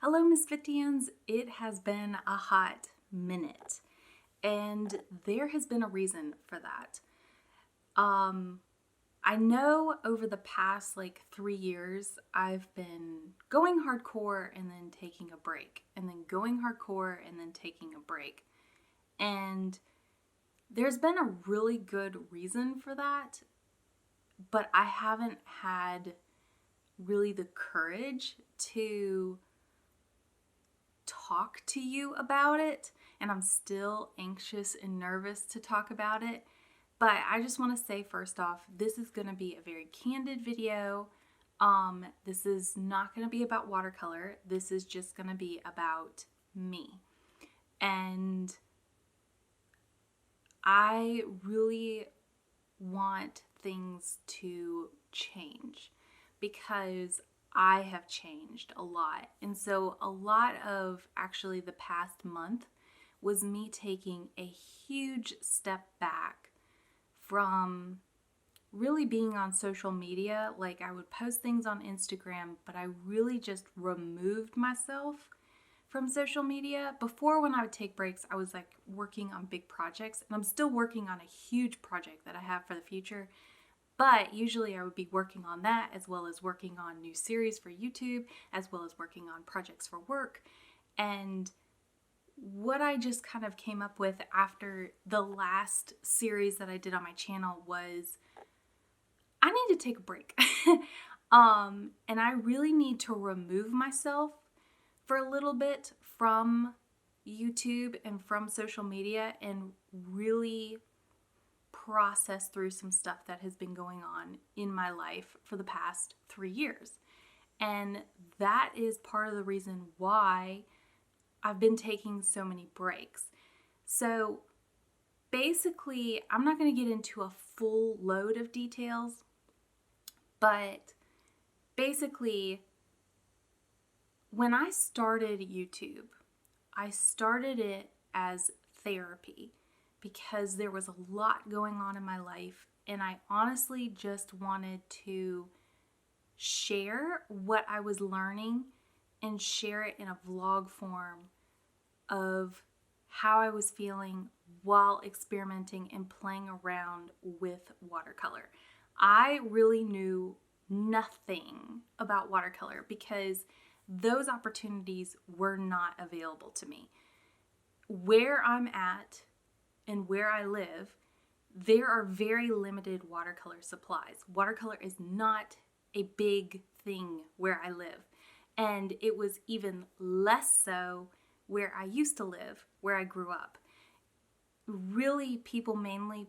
Hello, Misfitians. It has been a hot minute, and there has been a reason for that. I know over the past 3 years, I've been going hardcore and then taking a break, and then going hardcore and then taking a break. And there's been a really good reason for that, but I haven't had really the courage to talk to you about it, and I'm still anxious and nervous to talk about it. But I just want to say first off, this is going to be a very candid video. This is not going to be about watercolor. This is just going to be about me. And I really want things to change because I have changed a lot. And so a lot of actually the past month was me taking a huge step back from really being on social media. Like, I would post things on Instagram, but I really just removed myself from social media. Before, when I would take breaks, I was working on big projects, and I'm still working on a huge project that I have for the future. But usually I would be working on that, as well as working on new series for YouTube, as well as working on projects for work. And what I just kind of came up with after the last series that I did on my channel was, I need to take a break. And I really need to remove myself for a little bit from YouTube and from social media and really process through some stuff that has been going on in my life for the past 3 years. And that is part of the reason why I've been taking so many breaks. So basically, I'm not going to get into a full load of details, but basically, when I started YouTube, I started it as therapy because there was a lot going on in my life, and I honestly just wanted to share what I was learning and share it in a vlog form of how I was feeling while experimenting and playing around with watercolor. I really knew nothing about watercolor because those opportunities were not available to me. Where I'm at and where I live, there are very limited watercolor supplies. Watercolor is not a big thing where I live. And it was even less so where I used to live, where I grew up. Really, people mainly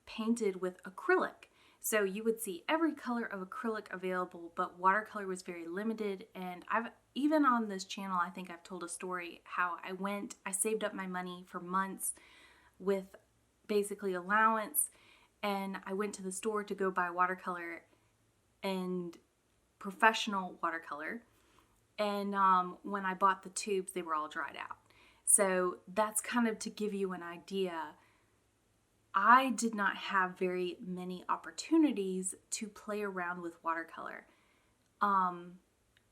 painted with acrylic. So you would see every color of acrylic available, but watercolor was very limited. And even on this channel, I think I've told a story how I saved up my money for months with basically allowance, and I went to the store to go buy watercolor and professional watercolor. And when I bought the tubes, they were all dried out. So that's kind of to give you an idea. I did not have very many opportunities to play around with watercolor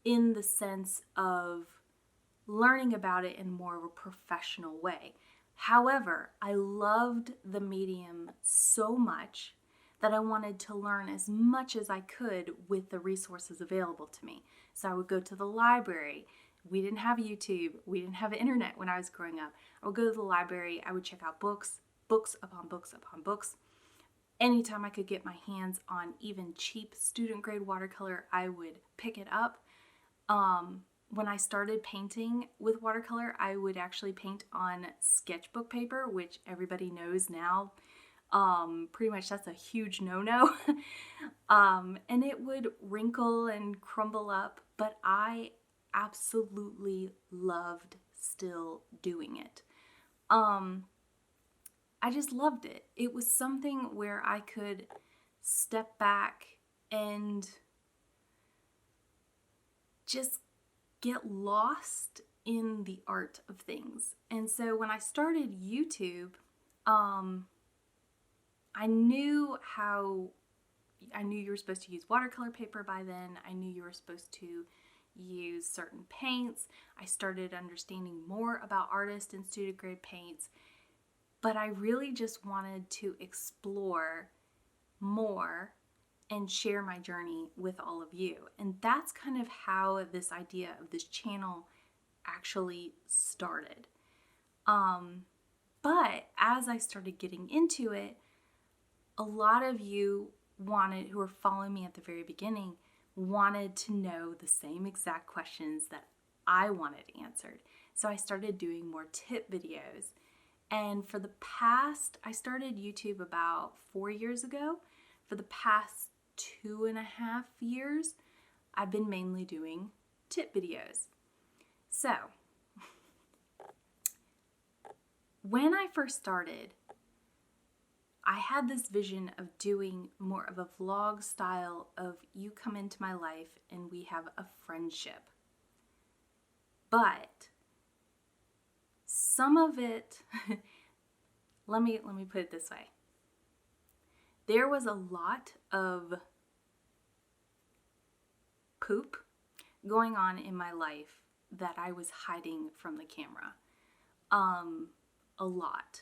in the sense of learning about it in more of a professional way. However, I loved the medium so much that I wanted to learn as much as I could with the resources available to me. So I would go to the library. We didn't have YouTube. We didn't have internet when I was growing up. I would go to the library. I would check out books upon books upon books. Anytime I could get my hands on even cheap student grade watercolor, I would pick it up. When I started painting with watercolor, I would actually paint on sketchbook paper, which everybody knows now. Pretty much that's a huge no-no. And it would wrinkle and crumble up, but I absolutely loved still doing it. I just loved it. It was something where I could step back and just get lost in the art of things. And so when I started YouTube, I knew you were supposed to use watercolor paper by then. I knew you were supposed to use certain paints. I started understanding more about artist and student grade paints, but I really just wanted to explore more and share my journey with all of you. And that's kind of how this idea of this channel actually started. But as I started getting into it, a lot of you who were following me at the very beginning, wanted to know the same exact questions that I wanted answered. So I started doing more tip videos. And I started YouTube about 4 years ago. For the past 2.5 years, I've been mainly doing tip videos. So, when I first started, I had this vision of doing more of a vlog style of you come into my life and we have a friendship. But some of it, let me put it this way. There was a lot of poop going on in my life that I was hiding from the camera. A lot.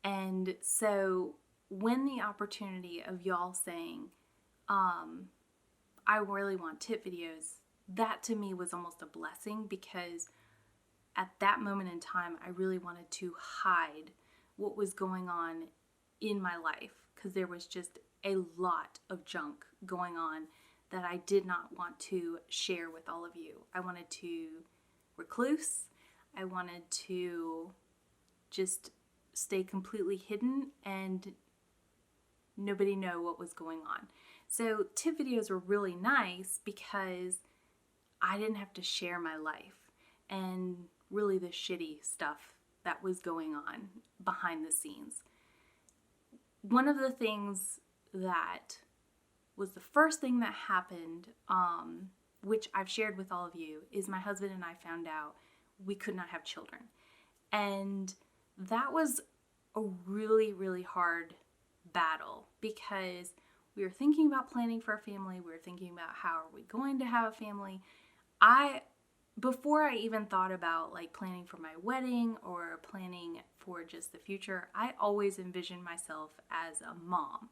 And so when the opportunity of y'all saying, I really want tip videos, that to me was almost a blessing, because at that moment in time, I really wanted to hide what was going on in my life, because there was just a lot of junk going on that I did not want to share with all of you. I wanted to recluse. I wanted to just stay completely hidden and nobody know what was going on. So tip videos were really nice because I didn't have to share my life and really the shitty stuff that was going on behind the scenes. One of the things that was the first thing that happened, which I've shared with all of you, is my husband and I found out we could not have children. And that was a really, really hard battle, because we were thinking about planning for a family. We were thinking about how are we going to have a family. Before I even thought about like planning for my wedding or planning for just the future, I always envisioned myself as a mom.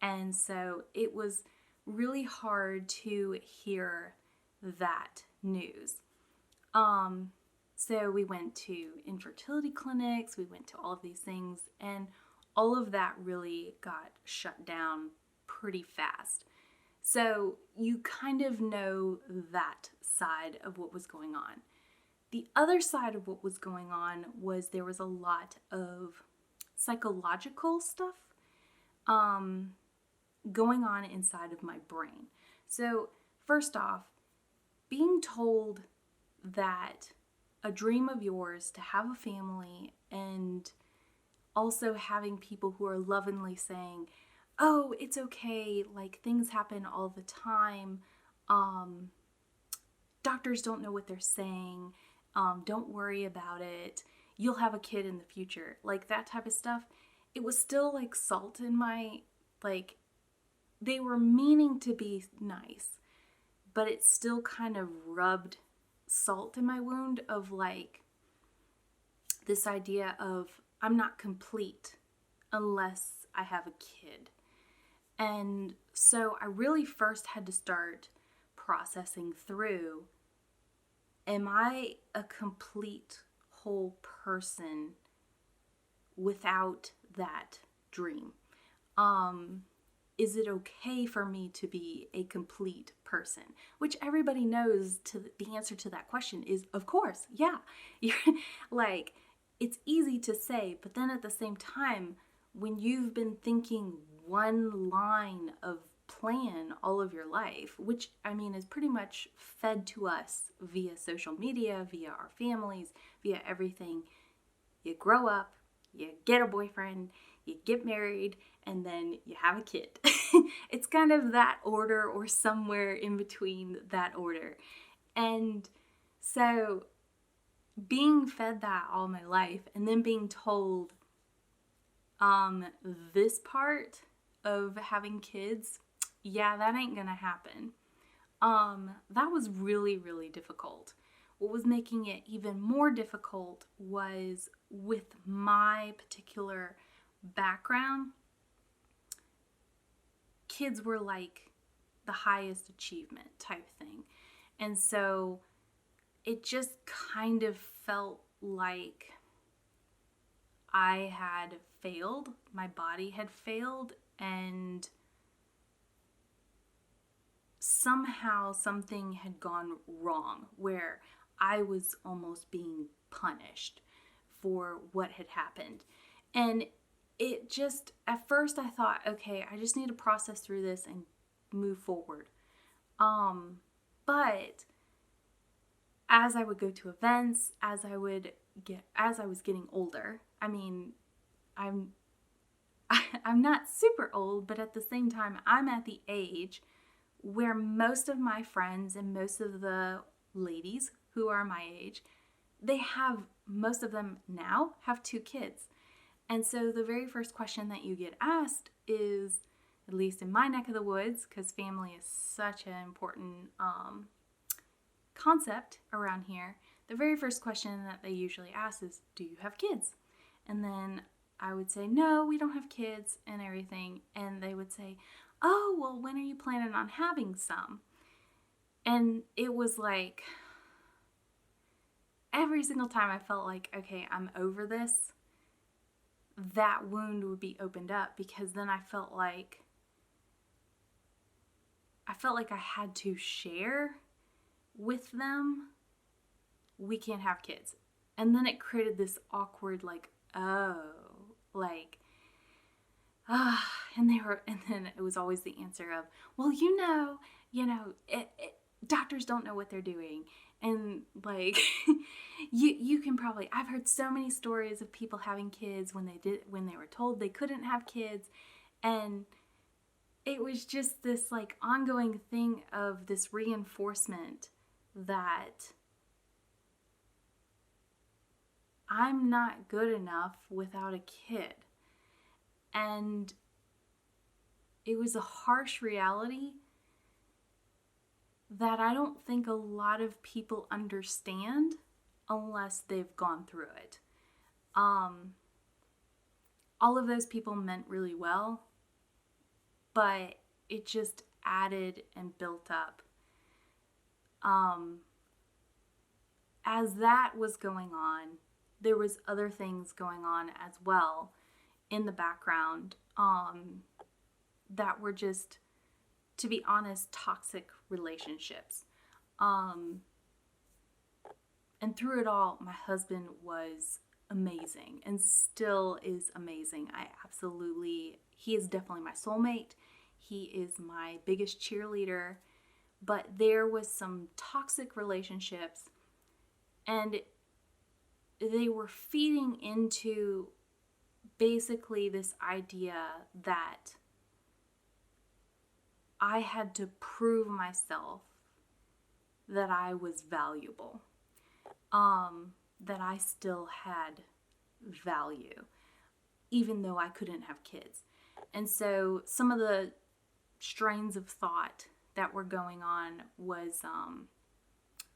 And so it was really hard to hear that news. So we went to infertility clinics, we went to all of these things, and all of that really got shut down pretty fast. So you kind of know that side of what was going on. The other side of what was going on was there was a lot of psychological stuff going on inside of my brain. So first off, being told that a dream of yours to have a family, and also having people who are lovingly saying, oh, it's okay, like things happen all the time, doctors don't know what they're saying, don't worry about it, you'll have a kid in the future, like that type of stuff. It was still like salt in my, like, they were meaning to be nice, but it still kind of rubbed salt in my wound of like this idea of I'm not complete unless I have a kid. And so I really first had to start processing through, am I a complete whole person without that dream? Is it okay for me to be a complete person? Which everybody knows the answer to that question is, of course, yeah. You're like, it's easy to say, but then at the same time, when you've been thinking one line of plan all of your life, which I mean is pretty much fed to us via social media, via our families, via everything, you grow up, you get a boyfriend, you get married, and then you have a kid. It's kind of that order or somewhere in between that order. And so being fed that all my life and then being told this part of having kids, yeah, that ain't gonna happen. That was really, really difficult. What was making it even more difficult was with my particular background, kids were like the highest achievement type thing. And so it just kind of felt like I had failed, my body had failed, and somehow something had gone wrong where I was almost being punished for what had happened. And it just, at first I thought, okay, I just need to process through this and move forward. But as I would go to events, as I was getting older, I mean, I'm I'm not super old, but at the same time, I'm at the age where most of my friends and most of the ladies who are my age, most of them now have 2 kids. And so the very first question that you get asked is, at least in my neck of the woods, because family is such an important concept around here, the very first question that they usually ask is, do you have kids? And then I would say, no, we don't have kids and everything. And they would say, oh, well, when are you planning on having some? And it was like, every single time I felt like, okay, I'm over this, that wound would be opened up, because then I felt like I had to share with them, we can't have kids. And then it created this awkward, like, oh, like, and then it was always the answer of, well, doctors don't know what they're doing. And like, you can probably, I've heard so many stories of people having kids when they were told they couldn't have kids. And it was just this like ongoing thing of this reinforcement that I'm not good enough without a kid. And it was a harsh reality that I don't think a lot of people understand unless they've gone through it. All of those people meant really well, but it just added and built up. As that was going on, there was other things going on as well in the background that were just, to be honest, toxic relationships. And through it all, my husband was amazing and still is amazing. He is definitely my soulmate. He is my biggest cheerleader. But there was some toxic relationships, and they were feeding into basically this idea that I had to prove myself that I was valuable, that I still had value, even though I couldn't have kids. And so some of the strains of thought that were going on was,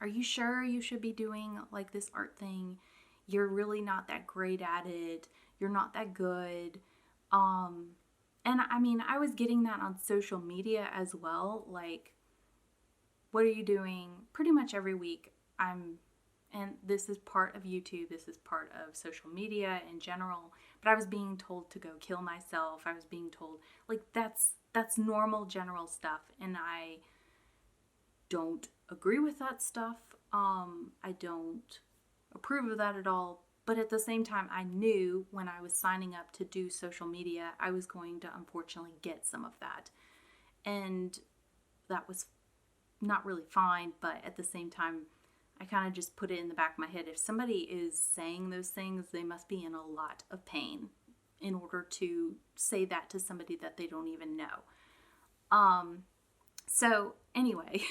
are you sure you should be doing like this art thing? You're really not that great at it. You're not that good. And I mean, I was getting that on social media as well. Like, what are you doing? Pretty much every week and this is part of YouTube, this is part of social media in general, but I was being told to go kill myself. I was being told, like, that's normal general stuff, and I don't agree with that stuff. I don't approve of that at all. But at the same time, I knew when I was signing up to do social media, I was going to unfortunately get some of that. And that was not really fine, but at the same time, I kind of just put it in the back of my head. If somebody is saying those things, they must be in a lot of pain in order to say that to somebody that they don't even know. So anyway,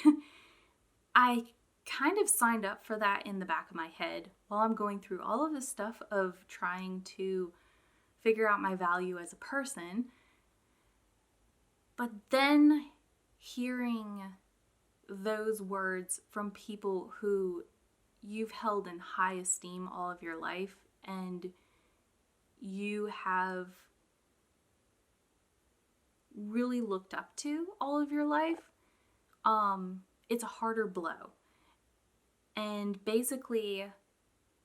I kind of signed up for that in the back of my head while I'm going through all of this stuff of trying to figure out my value as a person. But then hearing those words from people who you've held in high esteem all of your life, and you have really looked up to all of your life, it's a harder blow. And basically,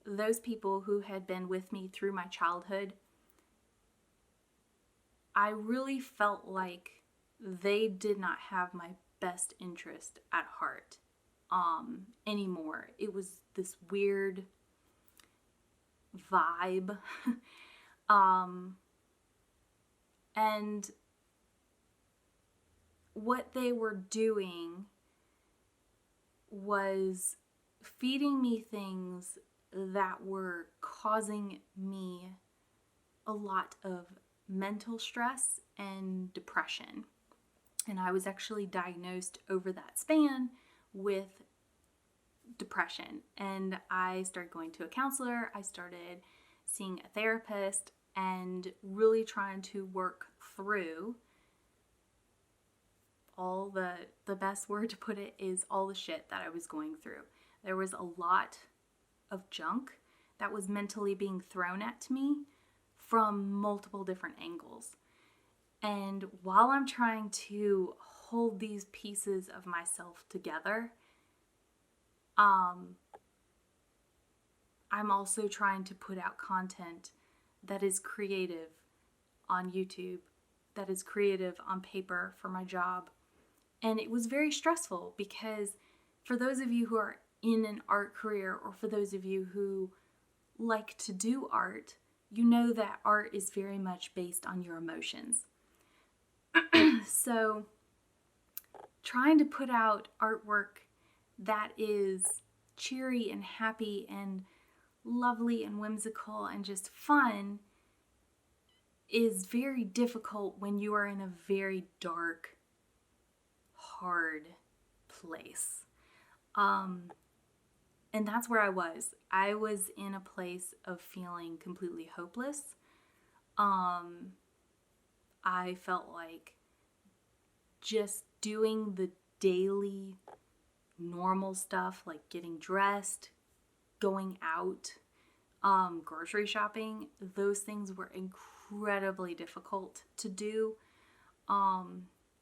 those people who had been with me through my childhood, I really felt like they did not have my best interest at heart anymore. It was this weird vibe. And what they were doing was feeding me things that were causing me a lot of mental stress and depression. And I was actually diagnosed over that span with depression. And I started going to a counselor, I started seeing a therapist, and really trying to work through all the best word to put it is all the shit that I was going through. There was a lot of junk that was mentally being thrown at me from multiple different angles. And while I'm trying to hold these pieces of myself together, I'm also trying to put out content that is creative on YouTube, that is creative on paper for my job. And it was very stressful because for those of you who are in an art career, or for those of you who like to do art, you know that art is very much based on your emotions. So trying to put out artwork that is cheery and happy and lovely and whimsical and just fun is very difficult when you are in a very dark, hard place. And that's where I was. I was in a place of feeling completely hopeless. I felt like just doing the daily normal stuff, like getting dressed, going out, grocery shopping, those things were incredibly difficult to do.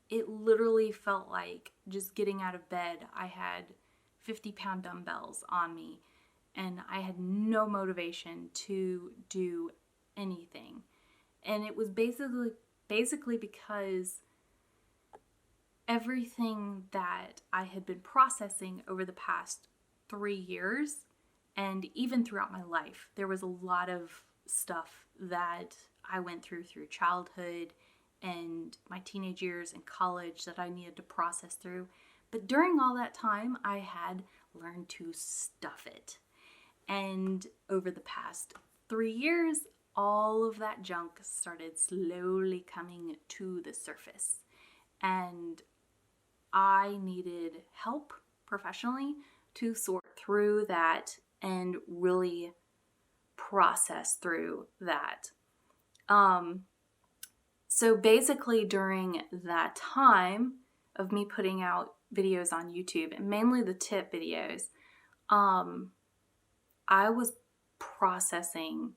It literally felt like just getting out of bed, I had 50-pound dumbbells on me and I had no motivation to do anything. And it was basically because everything that I had been processing over the past 3 years, and even throughout my life, there was a lot of stuff that I went through childhood and my teenage years and college that I needed to process through. But during all that time, I had learned to stuff it. And over the past 3 years, all of that junk started slowly coming to the surface. And I needed help professionally to sort through that and really process through that. So basically during that time of me putting out videos on YouTube, and mainly the tip videos, I was processing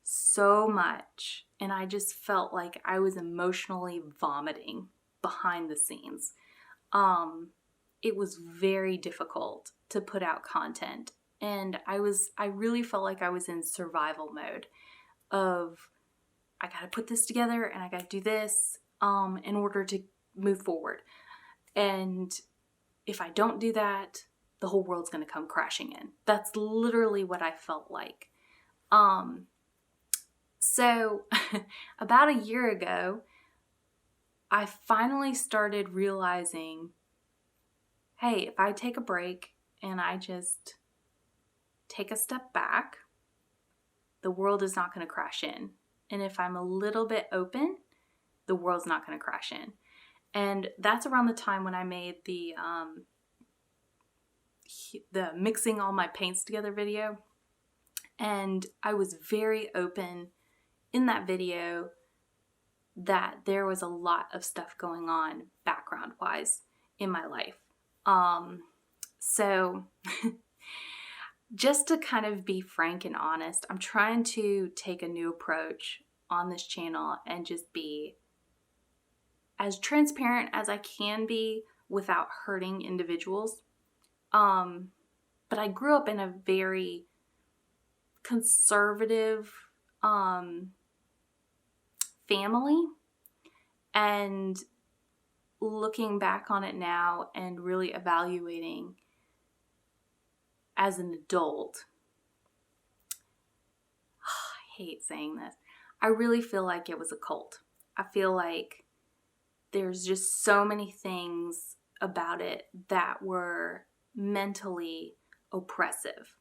so much, and I just felt like I was emotionally vomiting behind the scenes. It was very difficult to put out content, and I really felt like I was in survival mode of, I gotta put this together and I gotta do this in order to move forward. And if I don't do that, the whole world's gonna come crashing in. That's literally what I felt like. So about a year ago, I finally started realizing, hey, if I take a break and I just take a step back, the world is not going to crash in. And if I'm a little bit open, the world's not going to crash in. And that's around the time when I made the mixing all my paints together video. And I was very open in that video that there was a lot of stuff going on background-wise in my life. So just to kind of be frank and honest, I'm trying to take a new approach on this channel and just be as transparent as I can be without hurting individuals. But I grew up in a very conservative family, and looking back on it now and really evaluating as an adult, I hate saying this, I really feel like it was a cult. I feel like there's just so many things about it that were mentally oppressive.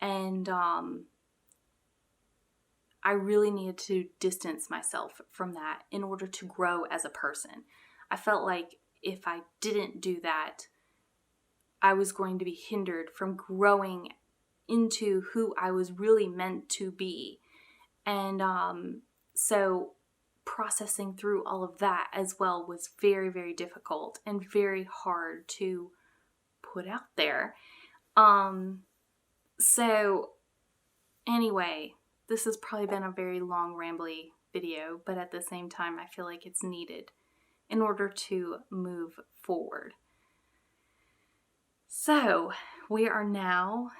And I really needed to distance myself from that in order to grow as a person. I felt like if I didn't do that, I was going to be hindered from growing into who I was really meant to be. And so processing through all of that as well was very, very difficult and very hard to put out there. So anyway, this has probably been a very long, rambly video, but at the same time, I feel like it's needed in order to move forward. So we are now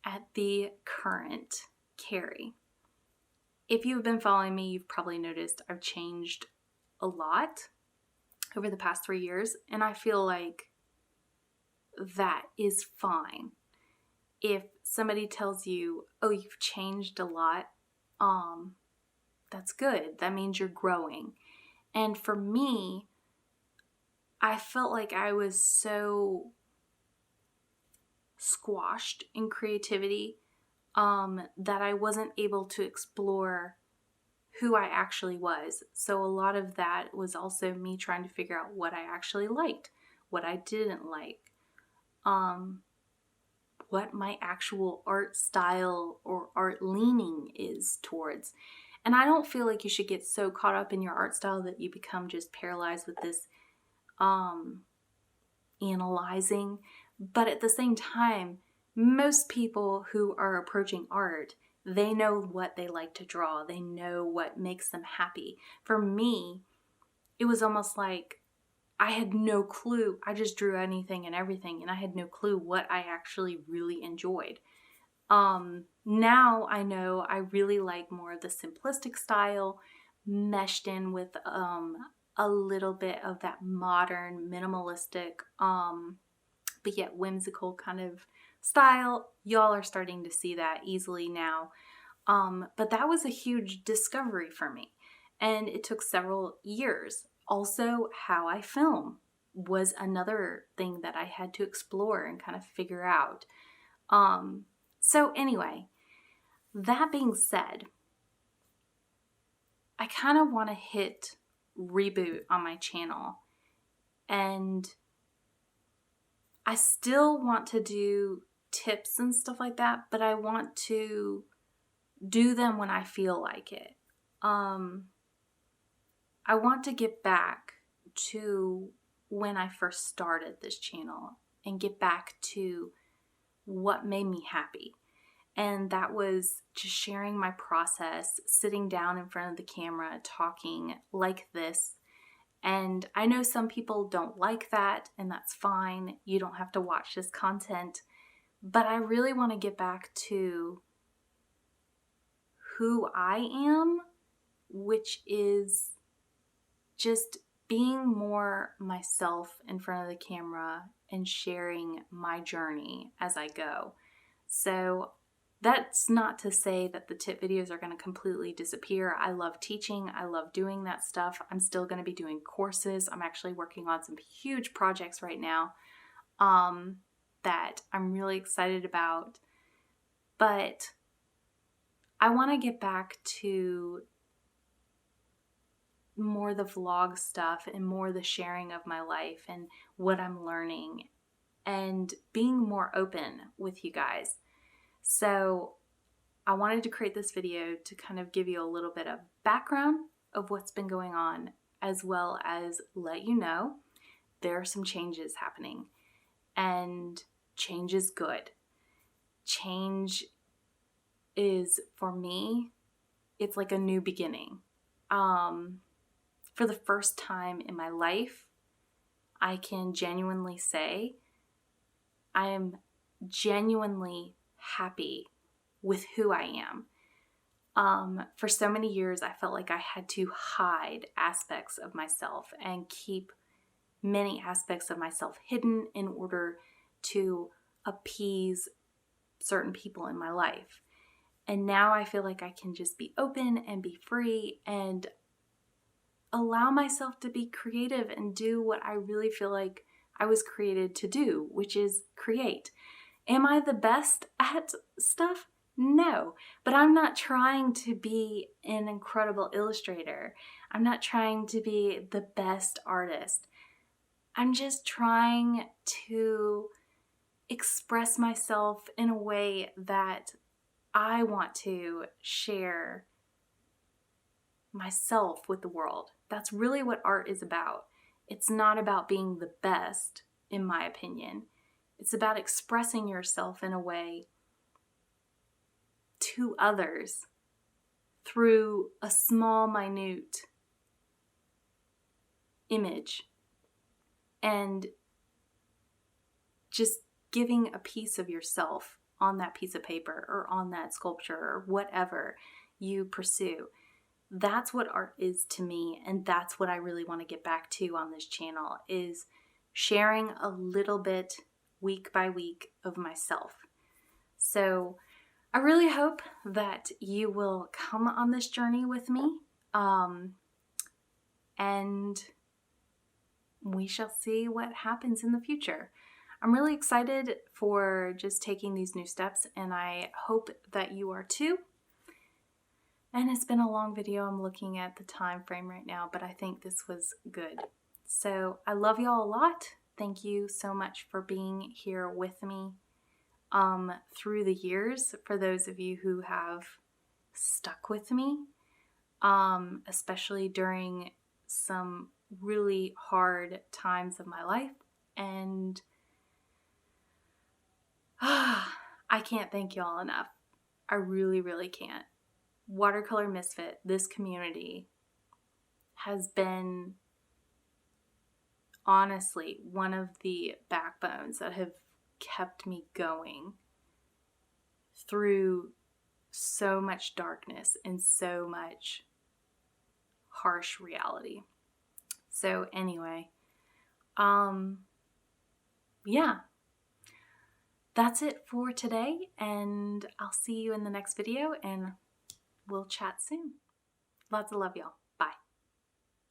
at the current Carrie. If you've been following me, you've probably noticed I've changed a lot over the past 3 years, and I feel like that is fine. If somebody tells you, oh, you've changed a lot, that's good. That means you're growing. And for me, I felt like I was so squashed in creativity that I wasn't able to explore who I actually was. So a lot of that was also me trying to figure out what I actually liked, what I didn't like, what my actual art style or art leaning is towards. And I don't feel like you should get so caught up in your art style that you become just paralyzed with this analyzing. But at the same time, most people who are approaching art, they know what they like to draw. They know what makes them happy. For me, it was almost like I had no clue. I just drew anything and everything, and I had no clue what I actually really enjoyed. Now I know I really like more of the simplistic style meshed in with a little bit of that modern, minimalistic, but yet whimsical kind of style. Y'all are starting to see that easily now. But that was a huge discovery for me, and it took several years. Also, how I film was another thing that I had to explore and kind of figure out. So anyway, that being said, I kind of want to hit reboot on my channel, and I still want to do tips and stuff like that, but I want to do them when I feel like it. I want to get back to when I first started this channel and get back to what made me happy. And that was just sharing my process, sitting down in front of the camera, talking like this. And I know some people don't like that, and that's fine. You don't have to watch this content. But I really want to get back to who I am, which is just being more myself in front of the camera and sharing my journey as I go. So that's not to say that the tip videos are going to completely disappear. I love teaching. I love doing that stuff. I'm still going to be doing courses. I'm actually working on some huge projects right now that I'm really excited about. But I want to get back to more the vlog stuff and more the sharing of my life and what I'm learning and being more open with you guys. So I wanted to create this video to kind of give you a little bit of background of what's been going on, as well as let you know there are some changes happening. and change is good. Change is, for me, it's like a new beginning. For the first time in my life, I can genuinely say I am genuinely happy with who I am. For so many years, I felt like I had to hide aspects of myself and keep many aspects of myself hidden in order to appease certain people in my life. And now I feel like I can just be open and be free and allow myself to be creative and do what I really feel like I was created to do, which is create. Am I the best at stuff? No, but I'm not trying to be an incredible illustrator. I'm not trying to be the best artist. I'm just trying to express myself in a way that I want to share myself with the world. That's really what art is about. It's not about being the best, in my opinion. It's about expressing yourself in a way to others through a small, minute image, and just giving a piece of yourself on that piece of paper or on that sculpture or whatever you pursue. That's what art is to me, and that's what I really want to get back to on this channel, is sharing a little bit week by week of myself. So I really hope that you will come on this journey with me, and we shall see what happens in the future. I'm really excited for just taking these new steps, and I hope that you are too. And it's been a long video. I'm looking at the time frame right now, but I think this was good. So I love y'all a lot. Thank you so much for being here with me through the years, for those of you who have stuck with me, especially during some really hard times of my life. And I can't thank y'all enough. I really, really can't. Watercolor Misfit, this community, has been honestly one of the backbones that have kept me going through so much darkness and so much harsh reality. So anyway, yeah, that's it for today, and I'll see you in the next video, and we'll chat soon. Lots of love, y'all.